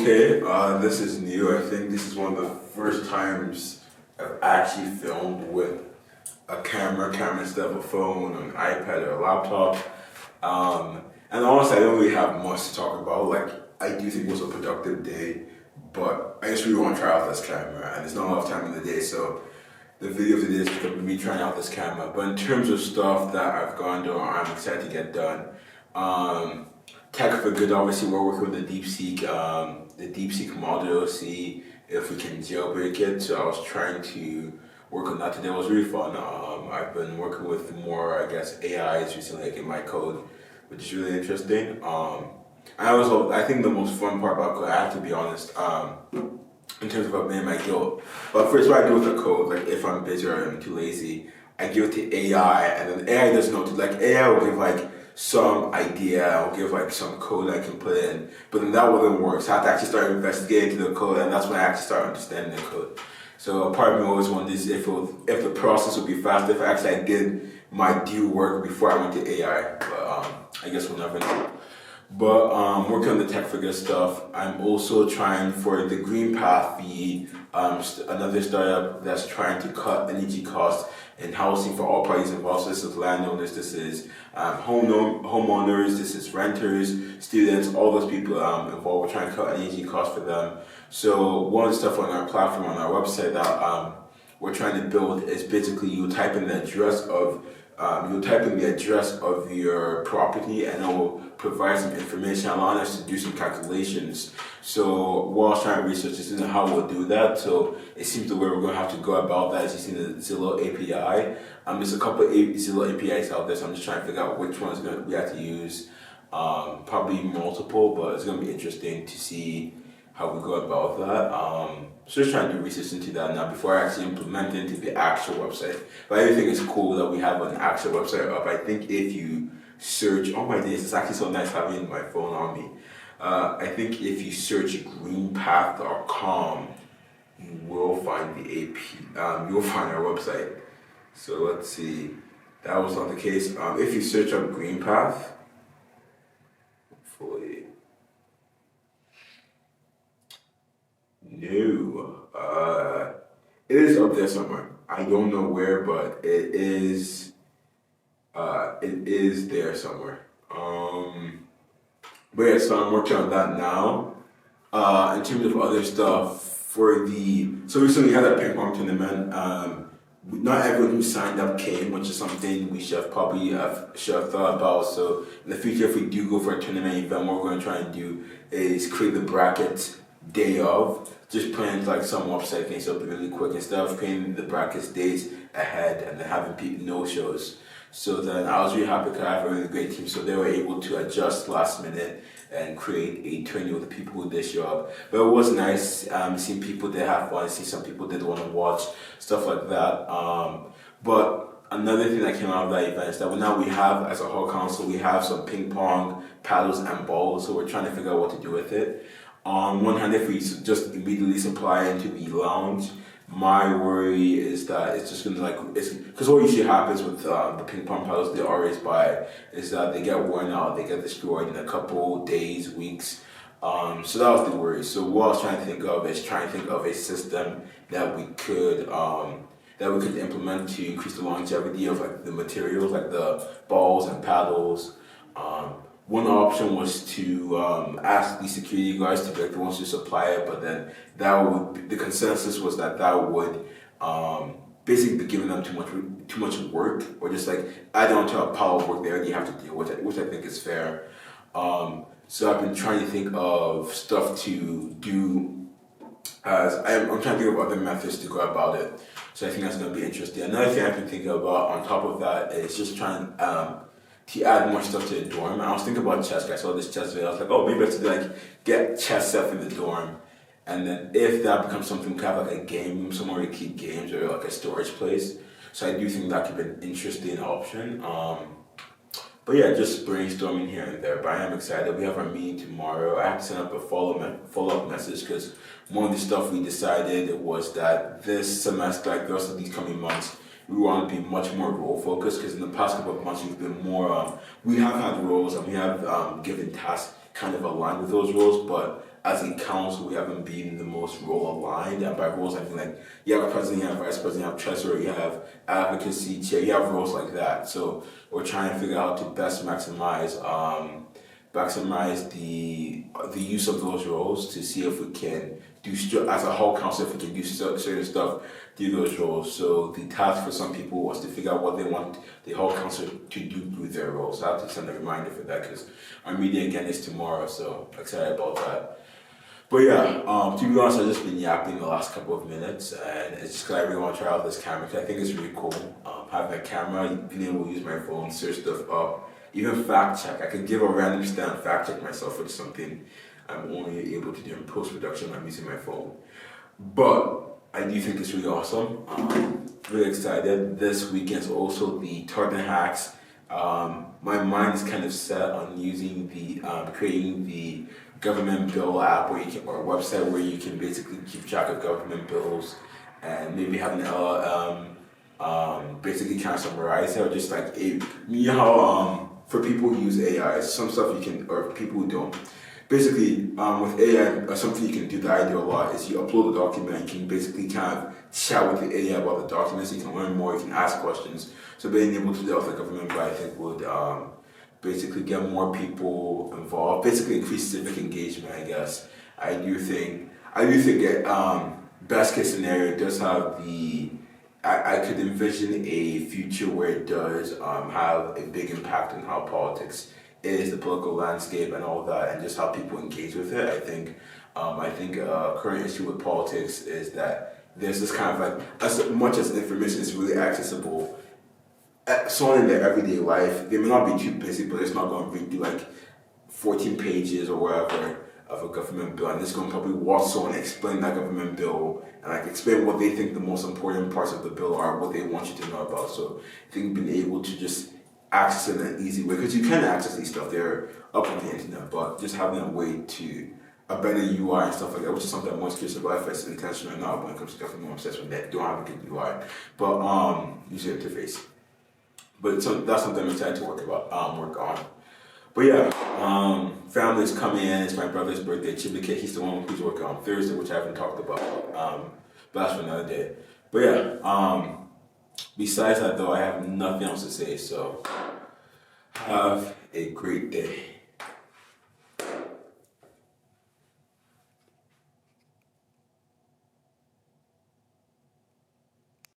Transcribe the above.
okay. This is new. I think this is one of the first times I've actually filmed with a camera instead of a phone, or an iPad, or a laptop. And honestly, I don't really have much to talk about. Like, I do think it was a productive day, but I just really want to try out this camera, and there's not a lot of time in the day, so the video of today is going to be me trying out this camera. But in terms of stuff that I've gone to, or I'm excited to get done. Tech for good. Obviously, we're working with the DeepSeek model, see if we can jailbreak it. So I was trying to work on that today. It was really fun. I've been working with more, I guess, AIs recently, like in my code, which is really interesting. I think the most fun part about code, I have to be honest, in terms of updating my guilt. But first, what I do with the code, like if I'm busy or I'm too lazy, I give it to AI, and then AI doesn't know. Like AI will give like some idea, I'll give like some code I can put in, but then that wouldn't work. So I have to actually start investigating into the code, and that's when I actually start understanding the code. So a part of me always wanted is if the process would be faster, if I did my due work before I went to AI. But I guess we'll never know. But working on the tech for good stuff. I'm also trying for the Green Path feed, another startup that's trying to cut energy costs in housing for all parties involved. So this is landowners, this is homeowners, this is renters, students, all those people involved. We're trying to cut energy costs for them. So one of the stuff on our platform, on our website that we're trying to build is basically you type in the address of your property, and it will provide some information allowing us to do some calculations. So what I was trying to research is how we'll do that. So it seems the way we're going to have to go about that is using the Zillow API. There's a couple of Zillow APIs out there, so I'm just trying to figure out which one's going to we have to use. Probably multiple, but it's going to be interesting to see how we go about that. So just trying to do research into that now before I actually implement it into the actual website. But I think it's cool that we have an actual website up. I think if you search, oh my days, it's actually so nice having my phone on me. I think if you search greenpath.com, you will find the AP. You'll find our website. So let's see. That was not the case. If you search up Greenpath, hopefully. No, it is up there somewhere. I don't know where, but it is. It is there somewhere. But yeah, so I'm working on that now. In terms of other stuff so recently we had a ping pong tournament. Not everyone who signed up came, which is something we should have thought about. So in the future, if we do go for a tournament event, what we're going to try and do is create the brackets day of. Just playing like some website things up really quick instead of playing the brackets days ahead and then having people no shows. So then I was really happy because I have a really great team, so they were able to adjust last minute and create a tournament with the people who did show up. But it was nice seeing people did have fun, see some people did want to watch, stuff like that. But another thing that came out of that event is that now we have, as a whole council, we have some ping pong, paddles, and balls, so we're trying to figure out what to do with it. On one hand, if we just immediately supply into the lounge, my worry is that it's just gonna because what usually happens with the ping pong paddles they always buy is that they get worn out, they get destroyed in a couple days, weeks. So that was the worry. So what I was trying to think of is a system that we could implement to increase the longevity of like the materials, like the balls and paddles. One option was to ask the security guards to be like the ones to supply it, but then the consensus was that would basically be giving them too much work, or just like adding on to a pile of work they already have to deal with it, which I think is fair. So I've been trying to think of stuff to do. I'm trying to think of other methods to go about it. So I think that's going to be interesting. Another thing I've been thinking about on top of that is just trying to add more stuff to the dorm. I was thinking about chess. I saw this chess video. I was like, oh, maybe I should get chess stuff in the dorm. And then if that becomes something, kind of like a game room, somewhere to keep games, or like a storage place. So I do think that could be an interesting option. But yeah, just brainstorming here and there. But I am excited. We have our meeting tomorrow. I have to send up a follow-up message because one of the stuff we decided was that this semester, like the rest of these coming months, we want to be much more role focused because in the past couple of months we've been more, we have had roles and we have given tasks kind of aligned with those roles, but as a council, we haven't been the most role aligned. And by roles, I mean like you have a president, you have a vice president, you have treasurer, you have advocacy chair, you have roles like that. So we're trying to figure out how to best maximize the use of those roles to see if we can do as a whole council if we can do certain stuff through those roles. So the task for some people was to figure out what they want the whole council to do with their roles. I have to send a reminder for that because our meeting again is tomorrow, so excited about that. But yeah, to be honest, I've just been yapping the last couple of minutes, and it's just because I really want to try out this camera because I think it's really cool. Having a camera, being able to use my phone, search stuff up, even fact check. I could give a random stamp, fact check myself, which is something I'm only able to do in post production. I'm using my phone, but I do think it's really awesome. Really excited. This weekend is also the Tottenham Hacks. My mind is kind of set on using the creating the government bill app where you can, or a website where you can basically keep track of government bills and maybe have an basically kind of summarize it or just like you know how for people who use AI, some stuff you can, or people who don't. Basically, with AI, something you can do that I do a lot is you upload a document, you can basically kind of chat with the AI about the documents, you can learn more, you can ask questions. So being able to do that with the government bill, I think would basically get more people involved, basically increase civic engagement, I guess. I do think that best case scenario does have I could envision a future where it does have a big impact on how politics is, the political landscape and all that, and just how people engage with it. I think a current issue with politics is that there's this kind of like, as much as information is really accessible, someone in their everyday life, they may not be too busy, but it's not going to read through like 14 pages or whatever of a government bill, and it's going to probably watch someone explain that government bill and like explain what they think the most important parts of the bill are, what they want you to know about. So I think being able to just access it in an easy way, because you can access these stuff, they're up on the internet, but just having a way to a better UI and stuff like that, which is something I'm most curious about if it's intentional or not when it comes to government. I'm obsessed with that. Don't have a good UI, but user interface. But so that's something I'm excited to work on. But yeah, family's coming in. It's my brother's birthday. Chibuke, he's the one who's working on Thursday, which I haven't talked about. But that's for another day. But yeah, besides that though, I have nothing else to say. So have a great day.